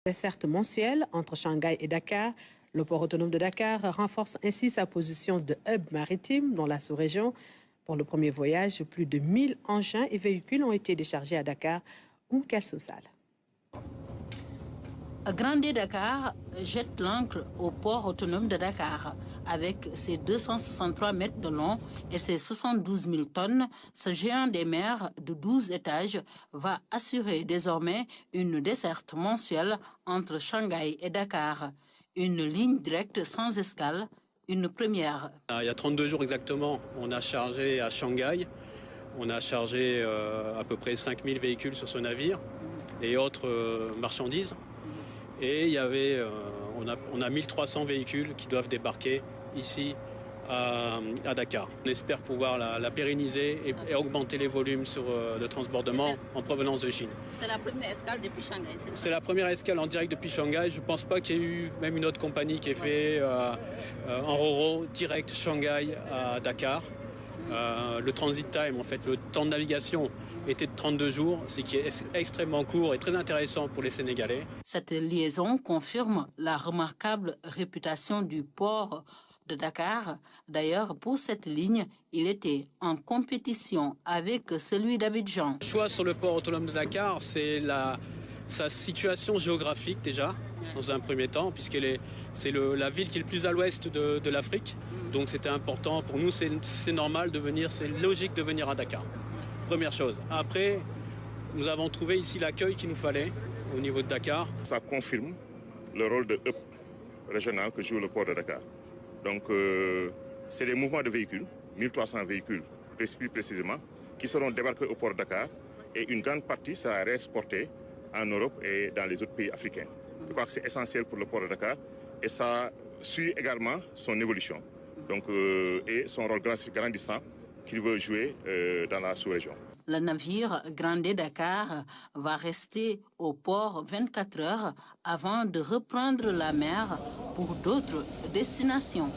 Desserte mensuelle entre Shanghai et Dakar, le port autonome de Dakar renforce ainsi sa position de hub maritime dans la sous-région. Pour le premier voyage, plus de 1000 engins et véhicules ont été déchargés à Dakar. Sall. Grande Dakar jette l'ancre au port autonome de Dakar. Avec ses 263 mètres de long et ses 72 000 tonnes, ce géant des mers de 12 étages va assurer désormais une desserte mensuelle entre Shanghai et Dakar. Une ligne directe sans escale, une première. Il y a 32 jours exactement, on a chargé à Shanghai. On a chargé à peu près 5000 véhicules sur ce navire et autres marchandises. Et il y avait, on a 1300 véhicules qui doivent débarquer ici à Dakar. On espère pouvoir la pérenniser et augmenter les volumes de transbordement en provenance de Chine. C'est la première escale depuis Shanghai, c'est ça? C'est la première escale en direct depuis Shanghai. Je ne pense pas qu'il y ait eu même une autre compagnie qui ait fait en Roro direct Shanghai à Dakar. Le transit time, en fait, le temps de navigation était de 32 jours, ce qui est extrêmement court et très intéressant pour les Sénégalais. Cette liaison confirme la remarquable réputation du port de Dakar. D'ailleurs, pour cette ligne, il était en compétition avec celui d'Abidjan. Le choix sur le port autonome de Dakar, c'est sa situation géographique déjà, dans un premier temps, c'est la ville qui est le plus à l'ouest de l'Afrique. Donc c'était important. Pour nous, c'est normal de venir, c'est logique de venir à Dakar. Première chose. Après, nous avons trouvé ici l'accueil qu'il nous fallait au niveau de Dakar. Ça confirme le rôle de hub régional que joue le port de Dakar. Donc c'est des mouvements de véhicules, 1300 véhicules plus précisément, qui seront débarqués au port de Dakar et une grande partie sera réexportée en Europe et dans les autres pays africains. Je crois que c'est essentiel pour le port de Dakar et ça suit également son évolution. Donc, et son rôle grandissant qu'il veut jouer dans la sous-région. Le navire Grande Dakar va rester au port 24 heures avant de reprendre la mer pour d'autres destinations.